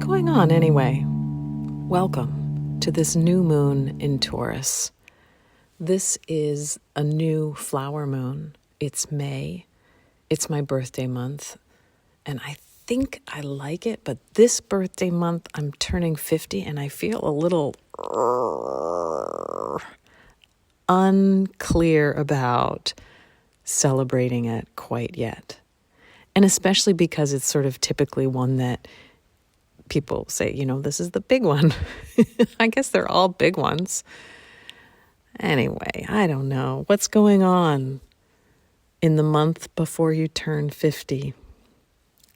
going on anyway? Welcome to this new moon in Taurus. This is a new flower moon. It's May. It's my birthday month. And I think I like it, but this birthday month I'm turning 50 and I feel a little unclear about celebrating it quite yet. And especially because it's sort of typically one that people say, this is the big one. I guess they're all big ones. Anyway, I don't know. What's going on in the month before you turn 50?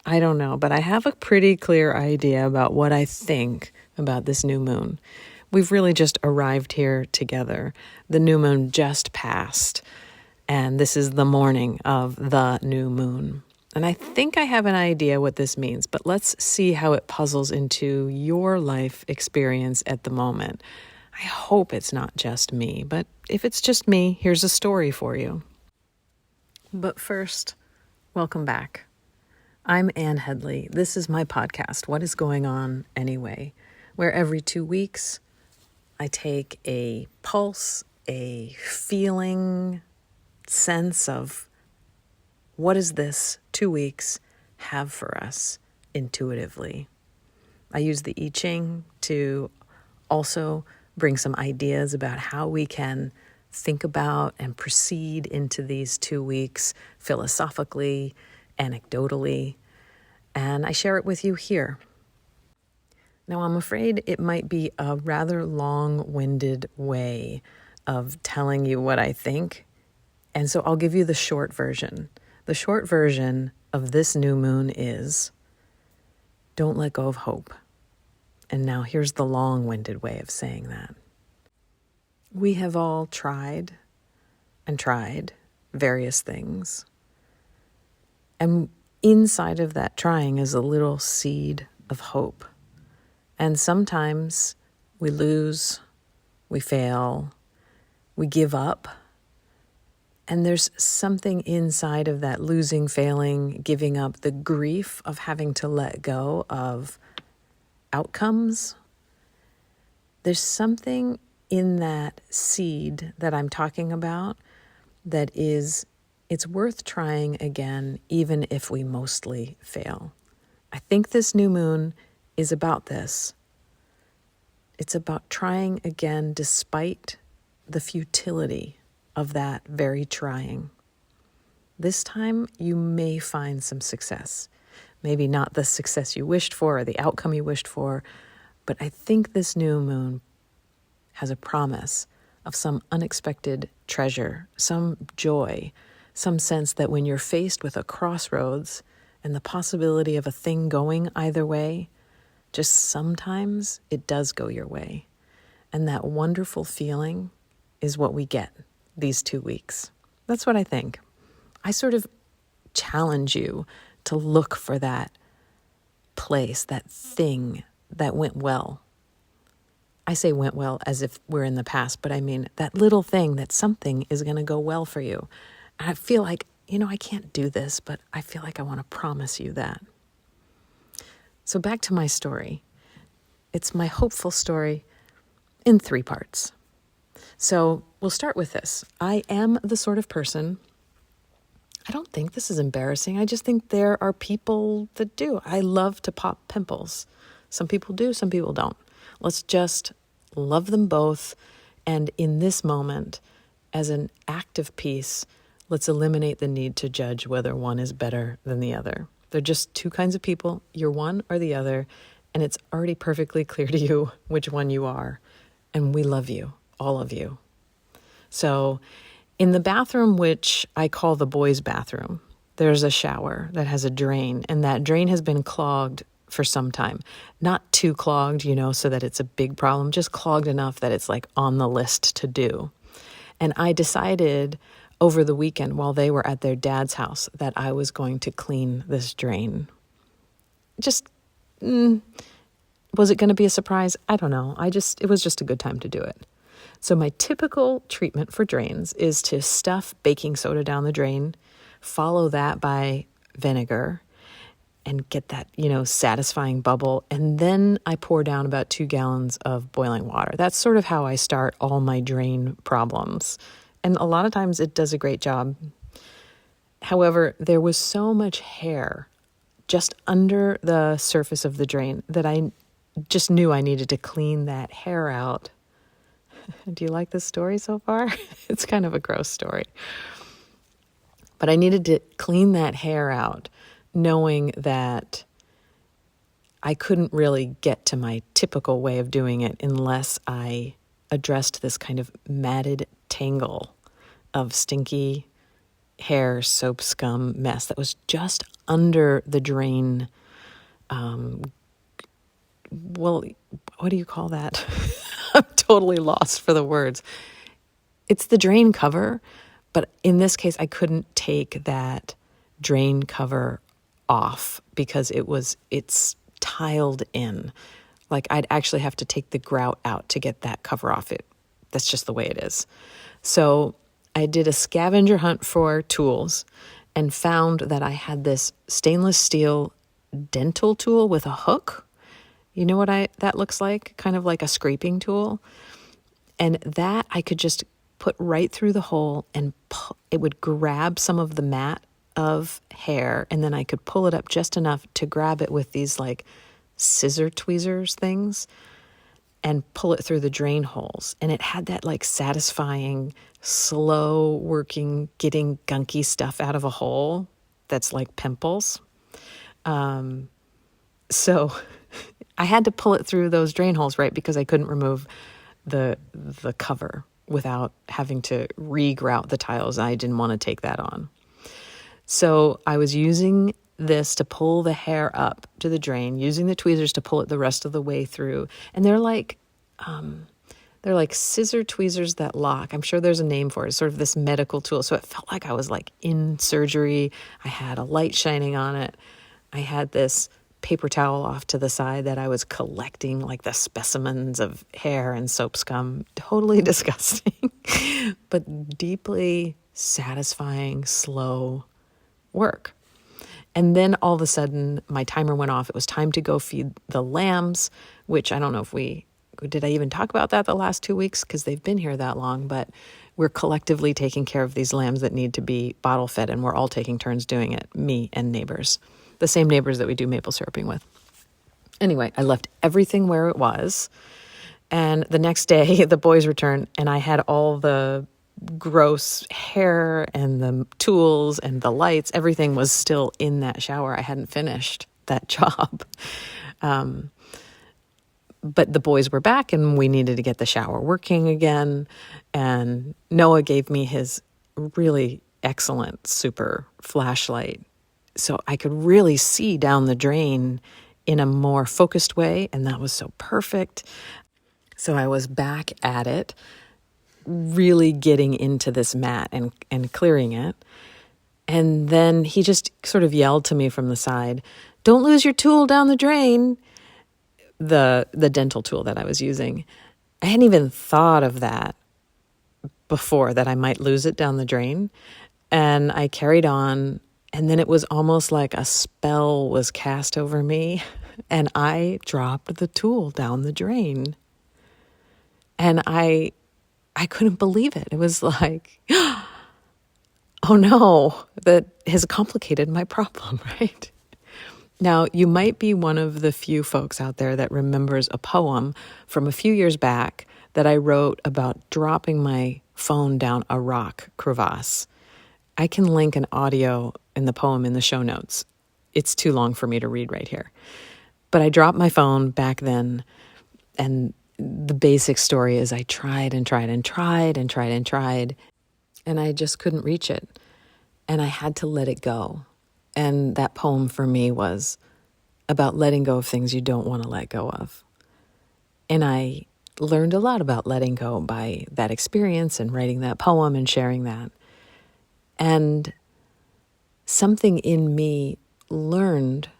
I don't know, but I have a pretty clear idea about what I think about this new moon. We've really just arrived here together. The new moon just passed, and this is the morning of the new moon. And I think I have an idea what this means, but let's see how it puzzles into your life experience at the moment. I hope it's not just me, but if it's just me, here's a story for you. But first, welcome back. I'm Ann Headley. This is my podcast, What is Going On Anyway, where every 2 weeks I take a pulse, a feeling, sense of what does this 2 weeks have for us intuitively. I use the I Ching to also bring some ideas about how we can think about and proceed into these 2 weeks philosophically, anecdotally, and I share it with you here. Now, I'm afraid it might be a rather long-winded way of telling you what I think, and so I'll give you the short version. The short version of this new moon is, don't let go of hope. And now here's the long-winded way of saying that. We have all tried various things. And inside of that trying is a little seed of hope. And sometimes we lose, we fail, we give up. And there's something inside of that losing, failing, giving up, the grief of having to let go of outcomes. There's something in that seed that I'm talking about that is, it's worth trying again, even if we mostly fail. I think this new moon is about this. It's about trying again despite the futility of that very trying. This time you may find some success. Maybe not the success you wished for or the outcome you wished for, but I think this new moon has a promise of some unexpected treasure, some joy, some sense that when you're faced with a crossroads and the possibility of a thing going either way, just sometimes it does go your way. And that wonderful feeling is what we get these 2 weeks. That's what I think. I sort of challenge you to look for that place, that thing that went well. I say went well as if we're in the past, but I mean that little thing that something is going to go well for you. And I feel like, I can't do this, but I feel like I want to promise you that. So back to my story. It's my hopeful story in 3 parts. So we'll start with this. I am the sort of person, I don't think this is embarrassing. I just think there are people that do. I love to pop pimples. Some people do, some people don't. Let's just love them both. And in this moment, as an act of peace, let's eliminate the need to judge whether one is better than the other. They're just 2 kinds of people. You're one or the other, and it's already perfectly clear to you which one you are. And we love you. All of you. So in the bathroom, which I call the boys' bathroom, there's a shower that has a drain, and that drain has been clogged for some time. Not too clogged, so that it's a big problem, just clogged enough that it's like on the list to do. And I decided over the weekend while they were at their dad's house that I was going to clean this drain. Was it going to be a surprise? I don't know. It was just a good time to do it. So my typical treatment for drains is to stuff baking soda down the drain, follow that by vinegar, and get that, satisfying bubble. And then I pour down about 2 gallons of boiling water. That's sort of how I start all my drain problems. And a lot of times it does a great job. However, there was so much hair just under the surface of the drain that I just knew I needed to clean that hair out. Do you like this story so far? It's kind of a gross story. But I needed to clean that hair out, knowing that I couldn't really get to my typical way of doing it unless I addressed this kind of matted tangle of stinky hair, soap, scum mess that was just under the drain. Well, what do you call that? I'm totally lost for the words. It's the drain cover, but in this case, I couldn't take that drain cover off because it's tiled in. Like I'd actually have to take the grout out to get that cover off it. That's just the way it is. So I did a scavenger hunt for tools and found that I had this stainless steel dental tool with a hook. You know what that looks like? Kind of like a scraping tool. And that I could just put right through the hole and it would grab some of the mat of hair, and then I could pull it up just enough to grab it with these like scissor tweezers things and pull it through the drain holes. And it had that like satisfying, slow working, getting gunky stuff out of a hole that's like pimples. So I had to pull it through those drain holes, right? Because I couldn't remove the cover without having to re-grout the tiles. I didn't want to take that on. So I was using this to pull the hair up to the drain, using the tweezers to pull it the rest of the way through. And they're like scissor tweezers that lock. I'm sure there's a name for it. It's sort of this medical tool. So it felt like I was like in surgery. I had a light shining on it. I had this paper towel off to the side that I was collecting like the specimens of hair and soap scum. Totally disgusting, but deeply satisfying, slow work. And then all of a sudden my timer went off. It was time to go feed the lambs, which I don't know if did I even talk about that the last 2 weeks? Because they've been here that long, but we're collectively taking care of these lambs that need to be bottle fed, and we're all taking turns doing it, me and neighbors, the same neighbors that we do maple syruping with. Anyway, I left everything where it was, and the next day the boys returned, and I had all the gross hair and the tools and the lights. Everything was still in that shower. I hadn't finished that job. But the boys were back and we needed to get the shower working again. And Noah gave me his really excellent super flashlight so I could really see down the drain in a more focused way. And that was so perfect. So I was back at it, really getting into this mat and clearing it. And then he just sort of yelled to me from the side, "Don't lose your tool down the drain." The dental tool that I was using. I hadn't even thought of that before, that I might lose it down the drain. And I carried on, and then it was almost like a spell was cast over me, and I dropped the tool down the drain. And I couldn't believe it. It was like, oh no, that has complicated my problem, right? Now, you might be one of the few folks out there that remembers a poem from a few years back that I wrote about dropping my phone down a rock crevasse. I can link an audio in the poem in the show notes. It's too long for me to read right here. But I dropped my phone back then, and the basic story is I tried and tried and tried and tried and tried, and I just couldn't reach it. And I had to let it go. And that poem for me was about letting go of things you don't want to let go of. And I learned a lot about letting go by that experience and writing that poem and sharing that. And something in me learned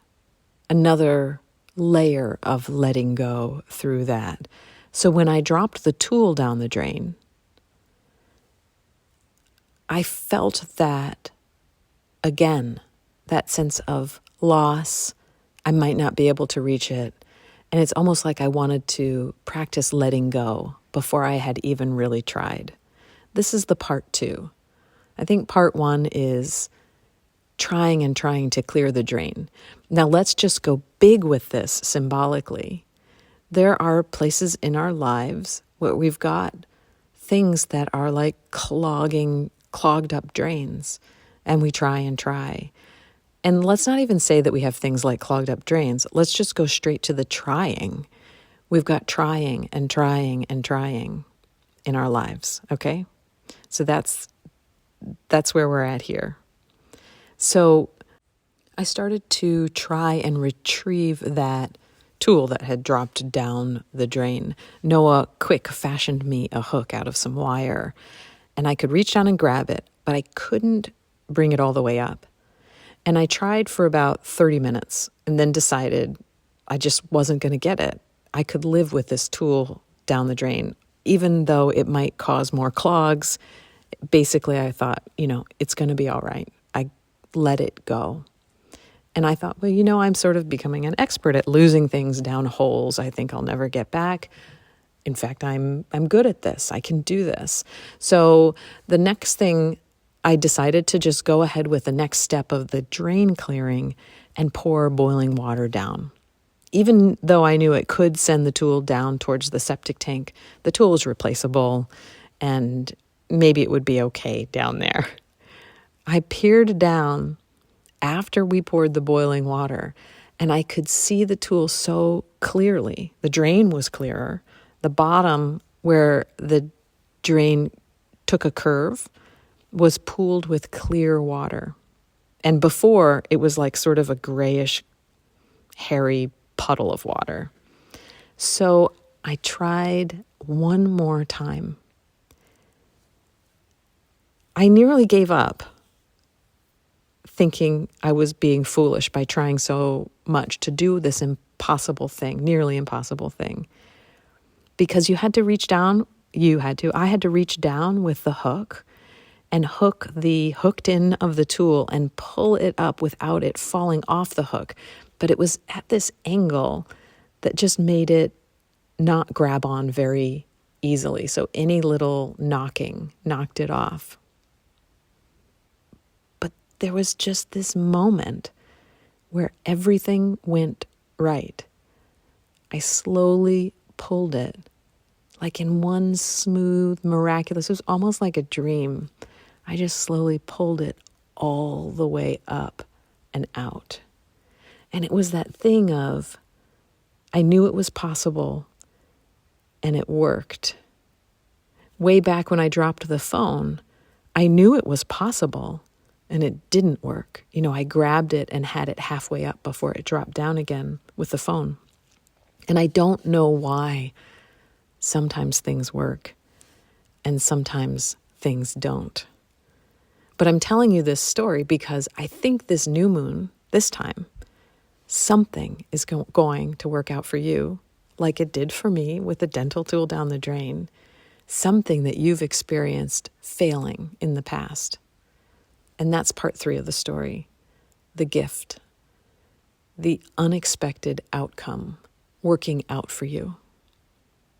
another layer of letting go through that. So when I dropped the tool down the drain, I felt that again, that sense of loss. I might not be able to reach it. And it's almost like I wanted to practice letting go before I had even really tried. This is the part 2. I think part 1 is trying and trying to clear the drain. Now let's just go big with this symbolically. There are places in our lives where we've got things that are like clogged up drains, and we try and try. And let's not even say that we have things like clogged up drains. Let's just go straight to the trying. We've got trying and trying and trying in our lives, okay? So that's where we're at here. So I started to try and retrieve that tool that had dropped down the drain. Noah quick fashioned me a hook out of some wire, and I could reach down and grab it, but I couldn't bring it all the way up. And I tried for about 30 minutes and then decided I just wasn't going to get it. I could live with this tool down the drain, even though it might cause more clogs. Basically, I thought, it's going to be all right. I let it go. And I thought, well, I'm sort of becoming an expert at losing things down holes I think I'll never get back. In fact, I'm good at this. I can do this. So the next thing, I decided to just go ahead with the next step of the drain clearing and pour boiling water down. Even though I knew it could send the tool down towards the septic tank, the tool is replaceable and maybe it would be okay down there. I peered down after we poured the boiling water, and I could see the tool so clearly. The drain was clearer. The bottom where the drain took a curve was pooled with clear water. And before, it was like sort of a grayish, hairy puddle of water. So I tried one more time. I nearly gave up, thinking I was being foolish by trying so much to do this impossible thing, nearly impossible thing. Because you had to reach down, I had to reach down with the hook and hook the hooked end of the tool and pull it up without it falling off the hook. But it was at this angle that just made it not grab on very easily. So any little knocking knocked it off. But there was just this moment where everything went right. I slowly pulled it, like in one smooth, miraculous, it was almost like a dream. I just slowly pulled it all the way up and out. And it was that thing of, I knew it was possible and it worked. Way back when I dropped the phone, I knew it was possible and it didn't work. I grabbed it and had it halfway up before it dropped down again with the phone. And I don't know why sometimes things work and sometimes things don't. But I'm telling you this story because I think this new moon, this time, something is going to work out for you like it did for me with the dental tool down the drain, something that you've experienced failing in the past. And that's part 3 of the story, the gift, the unexpected outcome working out for you.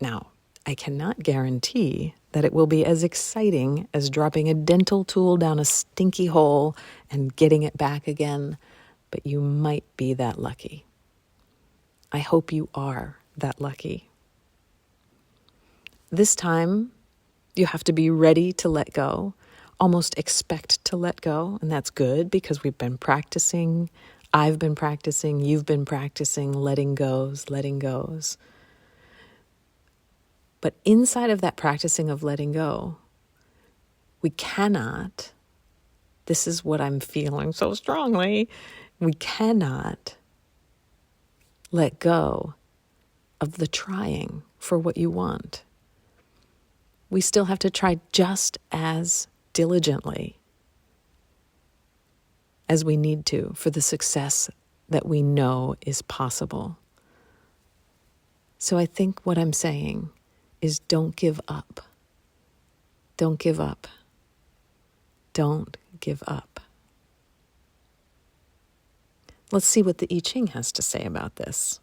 Now, I cannot guarantee that it will be as exciting as dropping a dental tool down a stinky hole and getting it back again, but you might be that lucky. I hope you are that lucky. This time, you have to be ready to let go, almost expect to let go, and that's good because we've been practicing. I've been practicing, you've been practicing letting goes. But inside of that practicing of letting go, we cannot, this is what I'm feeling so strongly, we cannot let go of the trying for what you want. We still have to try just as diligently as we need to for the success that we know is possible. So I think what I'm saying is don't give up. Don't give up. Don't give up. Let's see what the I Ching has to say about this.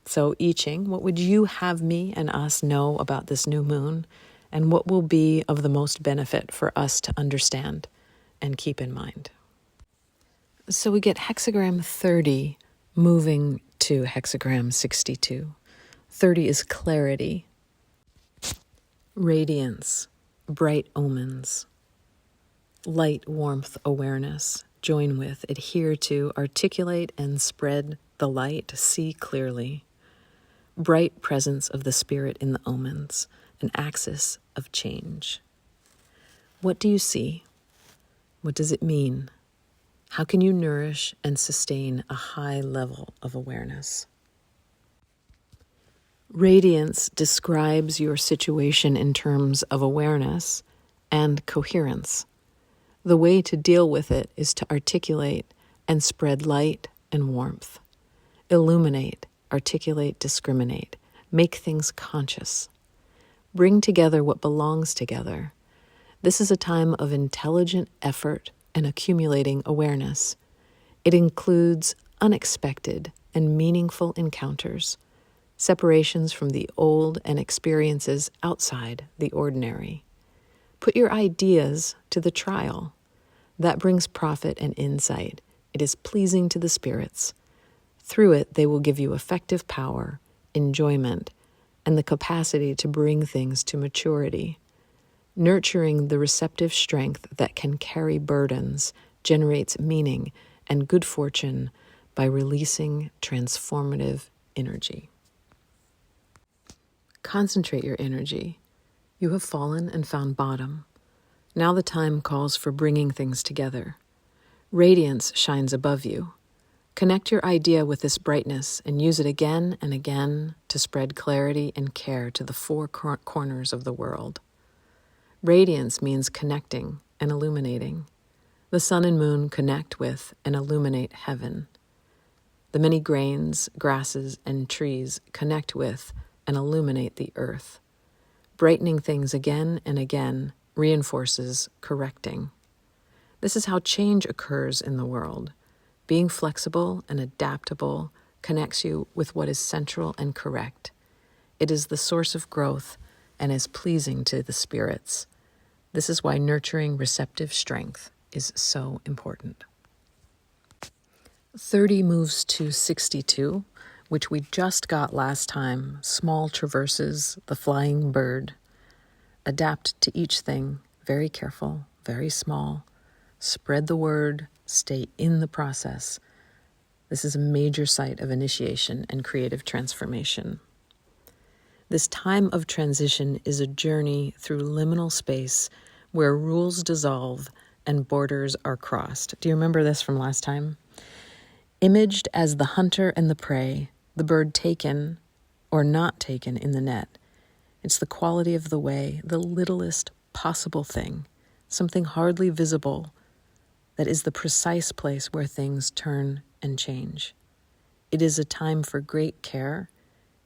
So, I Ching, what would you have me and us know about this new moon, and what will be of the most benefit for us to understand and keep in mind? So we get hexagram 30 moving to hexagram 62. 30 is clarity, radiance, bright omens, light, warmth, awareness. Join with, adhere to, articulate, and spread the light, see clearly. Bright presence of the spirit in the omens, an axis of change. What do you see? What does it mean? How can you nourish and sustain a high level of awareness? Radiance describes your situation in terms of awareness and coherence. The way to deal with it is to articulate and spread light and warmth. Illuminate, articulate, discriminate. Make things conscious. Bring together what belongs together. This is a time of intelligent effort and accumulating awareness. It includes unexpected and meaningful encounters, separations from the old and experiences outside the ordinary. Put your ideas to the trial. That brings profit and insight. It is pleasing to the spirits. Through it, they will give you effective power, enjoyment, and the capacity to bring things to maturity. Nurturing the receptive strength that can carry burdens generates meaning and good fortune by releasing transformative energy. Concentrate your energy. You have fallen and found bottom. Now the time calls for bringing things together. Radiance shines above you. Connect your idea with this brightness and use it again and again to spread clarity and care to the four corners of the world. Radiance means connecting and illuminating. The sun and moon connect with and illuminate heaven. The many grains, grasses, and trees connect with and illuminate the earth. Brightening things again and again reinforces correcting. This is how change occurs in the world. Being flexible and adaptable connects you with what is central and correct. It is the source of growth and is pleasing to the spirits. This is why nurturing receptive strength is so important. 30 moves to 62, which we just got last time. Small traverses, the flying bird. Adapt to each thing, very careful, very small. Spread the word, stay in the process. This is a major site of initiation and creative transformation. This time of transition is a journey through liminal space where rules dissolve and borders are crossed. Do you remember this from last time? Imaged as the hunter and the prey, the bird taken or not taken in the net. It's the quality of the way, the littlest possible thing, something hardly visible, that is the precise place where things turn and change. It is a time for great care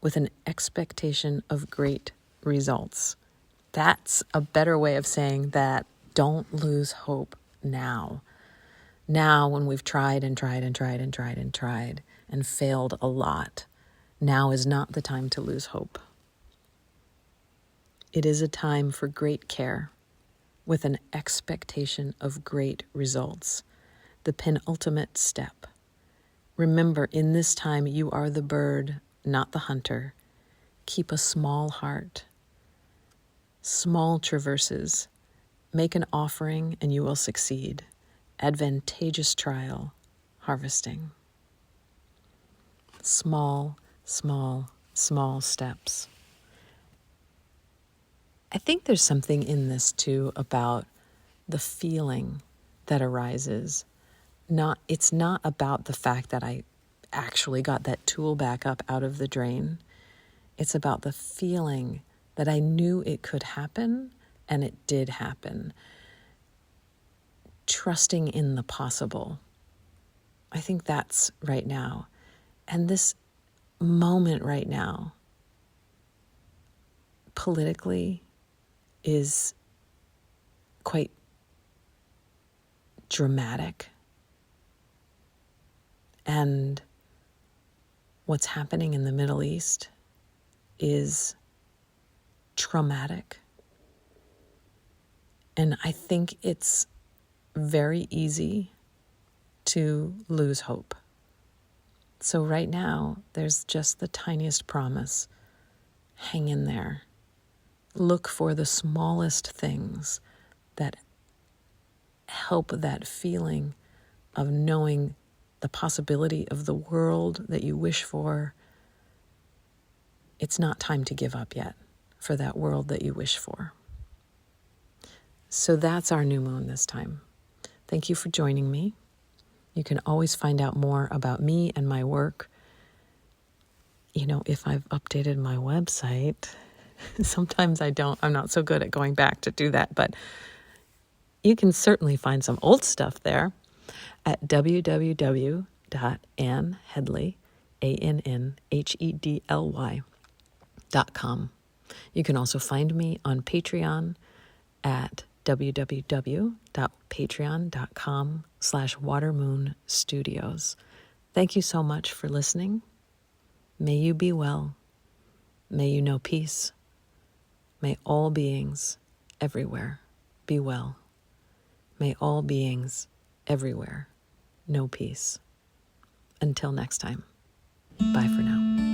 with an expectation of great results. That's a better way of saying that don't lose hope now. Now, when we've tried and tried and tried and tried and tried and failed a lot, now is not the time to lose hope. It is a time for great care with an expectation of great results. The penultimate step. Remember, in this time, you are the bird, not the hunter. Keep a small heart. Small traverses. Make an offering and you will succeed. Advantageous trial, harvesting. Small, small, small steps. I think there's something in this too about the feeling that arises. It's not about the fact that I actually got that tool back up out of the drain. It's about the feeling that I knew it could happen and it did happen. Trusting in the possible. I think that's right now. And this moment right now, politically, is quite dramatic And what's happening in the Middle East is traumatic. And I think it's very easy to lose hope. So right now, there's just the tiniest promise. Hang in there. Look for the smallest things that help that feeling of knowing the possibility of the world that you wish for. It's not time to give up yet for that world that you wish for. So that's our new moon this time. Thank you for joining me. You can always find out more about me and my work. You know, if I've updated my website, sometimes I don't. I'm not so good at going back to do that, but you can certainly find some old stuff there at www.annhedley.com. You can also find me on Patreon at www.patreon.com/watermoonstudios. Thank you so much for listening. May you be well. May you know peace. May all beings everywhere be well. May all beings everywhere know peace. Until next time, bye for now.